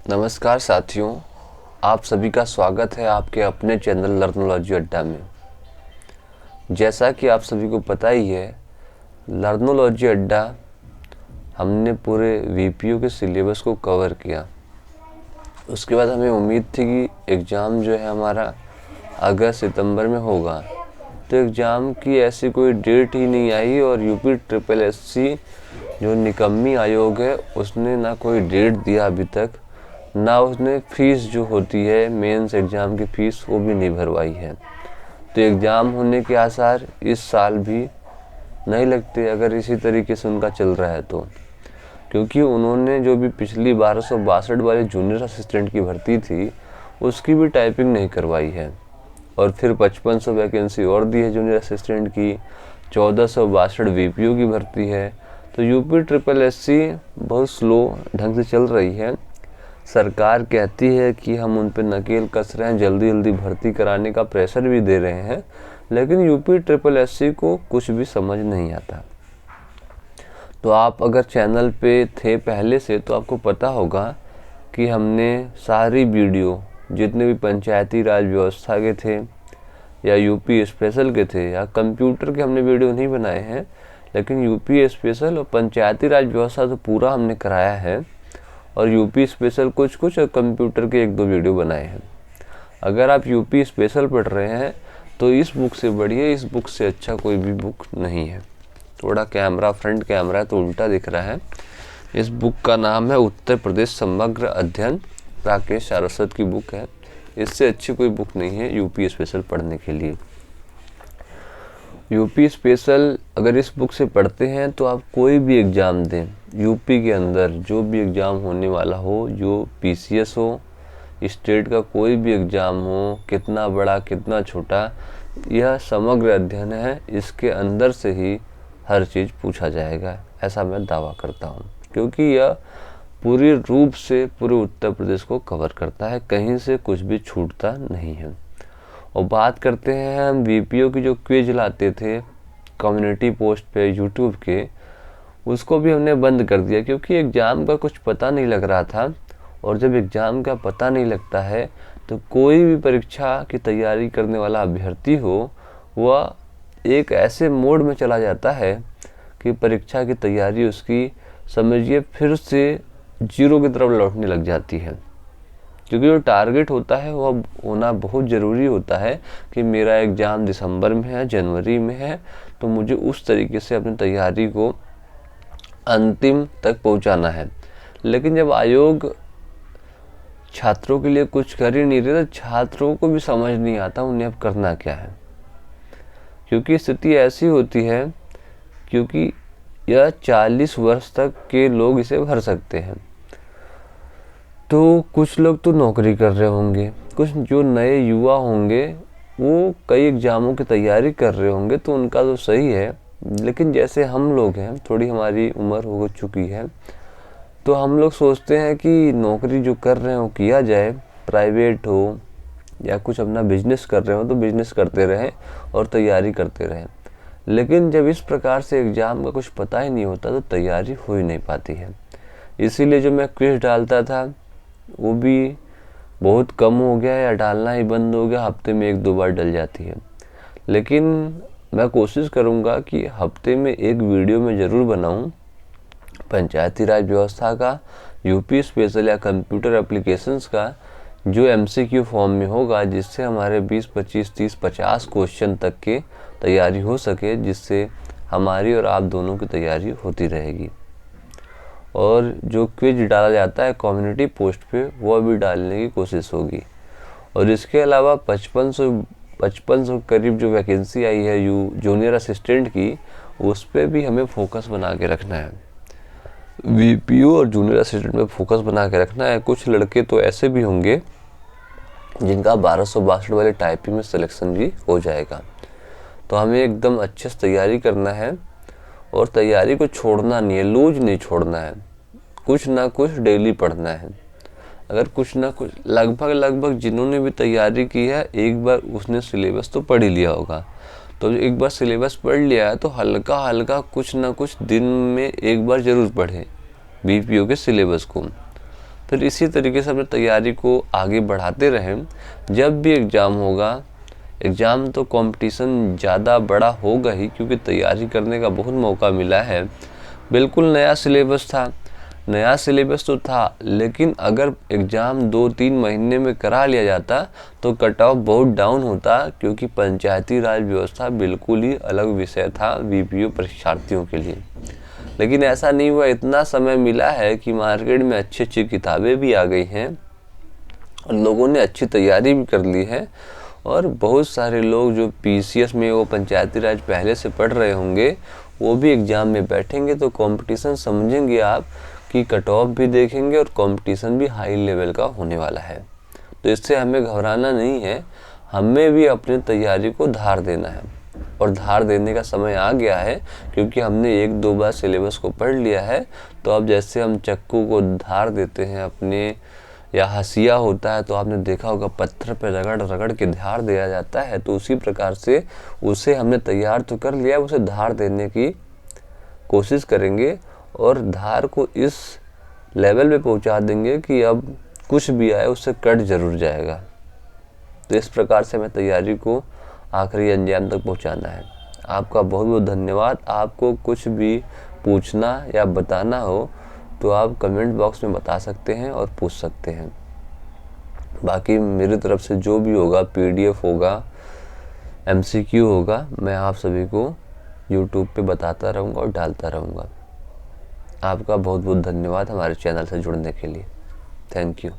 नमस्कार साथियों, आप सभी का स्वागत है आपके अपने चैनल लर्नोलॉजी अड्डा में। जैसा कि आप सभी को पता ही है, लर्नोलॉजी अड्डा हमने पूरे वीपीयू के सिलेबस को कवर किया। उसके बाद हमें उम्मीद थी कि एग्ज़ाम जो है हमारा अगस्त सितंबर में होगा, तो एग्ज़ाम की ऐसी कोई डेट ही नहीं आई और यूपी ट्रिपल एससी जो निकम्मी आयोग है उसने ना कोई डेट दिया अभी तक, ना उसने फीस जो होती है मेंस एग्ज़ाम की फ़ीस वो भी नहीं भरवाई है। तो एग्ज़ाम होने के आसार इस साल भी नहीं लगते अगर इसी तरीके से उनका चल रहा है तो, क्योंकि उन्होंने जो भी पिछली 1262 वाले जूनियर असिस्टेंट की भर्ती थी उसकी भी टाइपिंग नहीं करवाई है, और फिर 5500 वैकेंसी और दी है जूनियर असिस्टेंट की, 1462 वीपीयू की भर्ती है। तो यूपी ट्रिपल एससी बहुत स्लो ढंग से चल रही है। सरकार कहती है कि हम उन पर नकेल कस रहे हैं, जल्दी जल्दी भर्ती कराने का प्रेशर भी दे रहे हैं, लेकिन यूपी ट्रिपल एससी को कुछ भी समझ नहीं आता। तो आप अगर चैनल पे थे पहले से तो आपको पता होगा कि हमने सारी वीडियो जितने भी पंचायती राज व्यवस्था के थे या यूपी स्पेशल के थे या कंप्यूटर के हमने वीडियो नहीं बनाए हैं, लेकिन यूपी स्पेशल और पंचायती राज व्यवस्था तो पूरा हमने कराया है, और यूपी स्पेशल कुछ और कंप्यूटर के 1-2 वीडियो बनाए हैं। अगर आप यूपी स्पेशल पढ़ रहे हैं तो इस बुक से बढ़िए, इस बुक से अच्छा कोई भी बुक नहीं है। थोड़ा कैमरा फ्रंट कैमरा है तो उल्टा दिख रहा है। इस बुक का नाम है उत्तर प्रदेश समग्र अध्ययन, राकेश सारस्वत की बुक है। इससे अच्छी कोई बुक नहीं है यूपी स्पेशल पढ़ने के लिए। यूपी स्पेशल अगर इस बुक से पढ़ते हैं तो आप कोई भी एग्ज़ाम दें, यूपी के अंदर जो भी एग्ज़ाम होने वाला हो, जो पीसीएस हो, स्टेट का कोई भी एग्ज़ाम हो, कितना बड़ा कितना छोटा, यह समग्र अध्ययन है। इसके अंदर से ही हर चीज़ पूछा जाएगा, ऐसा मैं दावा करता हूँ, क्योंकि यह पूरी रूप से पूरे उत्तर प्रदेश को कवर करता है, कहीं से कुछ भी छूटता नहीं है। और बात करते हैं हम वीपीओ की जो क्विज लाते थे कम्युनिटी पोस्ट पे यूट्यूब के, उसको भी हमने बंद कर दिया, क्योंकि एग्ज़ाम का कुछ पता नहीं लग रहा था। और जब एग्ज़ाम का पता नहीं लगता है तो कोई भी परीक्षा की तैयारी करने वाला अभ्यर्थी हो वह एक ऐसे मोड में चला जाता है कि परीक्षा की तैयारी उसकी समझिए फिर से जीरो की तरफ लौटने लग जाती है। क्योंकि जो टारगेट होता है वह होना बहुत ज़रूरी होता है कि मेरा एग्ज़ाम दिसंबर में है, जनवरी में है, तो मुझे उस तरीके से अपनी तैयारी को अंतिम तक पहुंचाना है। लेकिन जब आयोग छात्रों के लिए कुछ कर ही नहीं रहे तो छात्रों को भी समझ नहीं आता उन्हें अब करना क्या है, क्योंकि स्थिति ऐसी होती है, क्योंकि यह 40 वर्ष तक के लोग इसे भर सकते हैं। तो कुछ लोग तो नौकरी कर रहे होंगे, कुछ जो नए युवा होंगे वो कई एग्ज़ामों की तैयारी कर रहे होंगे, तो उनका तो सही है। लेकिन जैसे हम लोग हैं, थोड़ी हमारी उम्र हो चुकी है, तो हम लोग सोचते हैं कि नौकरी जो कर रहे हो किया जाए, प्राइवेट हो या कुछ अपना बिजनेस कर रहे हो तो बिजनेस करते रहें और तैयारी करते रहें। लेकिन जब इस प्रकार से एग्ज़ाम का कुछ पता ही नहीं होता तो तैयारी हो ही नहीं पाती है। इसीलिए जो मैं क्विज डालता था वो भी बहुत कम हो गया या डालना ही बंद हो गया, हफ्ते में 1-2 बार डल जाती है। लेकिन मैं कोशिश करूँगा कि हफ्ते में एक वीडियो मैं ज़रूर बनाऊँ पंचायती राज व्यवस्था का, यूपी स्पेशल या कंप्यूटर एप्लीकेशंस का, जो एमसीक्यू फॉर्म में होगा, जिससे हमारे 20, 25, 30, 50 क्वेश्चन तक के तैयारी हो सके, जिससे हमारी और आप दोनों की तैयारी होती रहेगी। और जो क्विज डाला जाता है कम्युनिटी पोस्ट पे वो भी डालने की कोशिश होगी। और इसके अलावा 5500 करीब जो वैकेंसी आई है जूनियर असिस्टेंट की, उस पर भी हमें फोकस बना के रखना है। वीपीयू और जूनियर असिस्टेंट में फोकस बना के रखना है। कुछ लड़के तो ऐसे भी होंगे जिनका 1262 वाले टाइपिंग में सिलेक्शन भी हो जाएगा। तो हमें एकदम अच्छे से तैयारी करना है और तैयारी को छोड़ना नहीं है, लूज नहीं छोड़ना है, कुछ ना कुछ डेली पढ़ना है। अगर कुछ ना कुछ लगभग जिन्होंने भी तैयारी की है एक बार उसने सिलेबस तो पढ़ ही लिया होगा। तो एक बार सिलेबस पढ़ लिया है तो हल्का हल्का कुछ ना कुछ दिन में एक बार ज़रूर पढ़ें बीपीओ के सिलेबस को। फिर इसी तरीके से अपनी तैयारी को आगे बढ़ाते रहें। जब भी एग्ज़ाम होगा, एग्ज़ाम तो कंपटीशन ज़्यादा बड़ा होगा ही, क्योंकि तैयारी करने का बहुत मौका मिला है। बिल्कुल नया सिलेबस था, नया सिलेबस तो था, लेकिन अगर एग्ज़ाम 2-3 महीने में करा लिया जाता तो कट ऑफ बहुत डाउन होता, क्योंकि पंचायती राज व्यवस्था बिल्कुल ही अलग विषय था बीपीओ परीक्षार्थियों के लिए। लेकिन ऐसा नहीं हुआ, इतना समय मिला है कि मार्केट में अच्छी अच्छी किताबें भी आ गई हैं और लोगों ने अच्छी तैयारी भी कर ली है। और बहुत सारे लोग जो पीसीएस में वो पंचायती राज पहले से पढ़ रहे होंगे, वो भी एग्ज़ाम में बैठेंगे तो कंपटीशन समझेंगे आप कि कट ऑफ भी देखेंगे और कंपटीशन भी हाई लेवल का होने वाला है। तो इससे हमें घबराना नहीं है, हमें भी अपनी तैयारी को धार देना है और धार देने का समय आ गया है, क्योंकि हमने 1-2 बार सिलेबस को पढ़ लिया है। तो अब जैसे हम चक्कू को धार देते हैं अपने, या हसिया होता है तो आपने देखा होगा पत्थर पे रगड़ रगड़ के धार दिया जाता है, तो उसी प्रकार से उसे हमने तैयार तो कर लिया, उसे धार देने की कोशिश करेंगे और धार को इस लेवल पे पहुंचा देंगे कि अब कुछ भी आए उससे कट जरूर जाएगा। तो इस प्रकार से हमें तैयारी को आखिरी अंजाम तक पहुंचाना है। आपका बहुत बहुत धन्यवाद। आपको कुछ भी पूछना या बताना हो तो आप कमेंट बॉक्स में बता सकते हैं और पूछ सकते हैं। बाकी मेरी तरफ से जो भी होगा, पीडीएफ होगा, एमसीक्यू होगा, मैं आप सभी को यूट्यूब पे बताता रहूँगा और डालता रहूँगा। आपका बहुत बहुत धन्यवाद हमारे चैनल से जुड़ने के लिए। Thank you.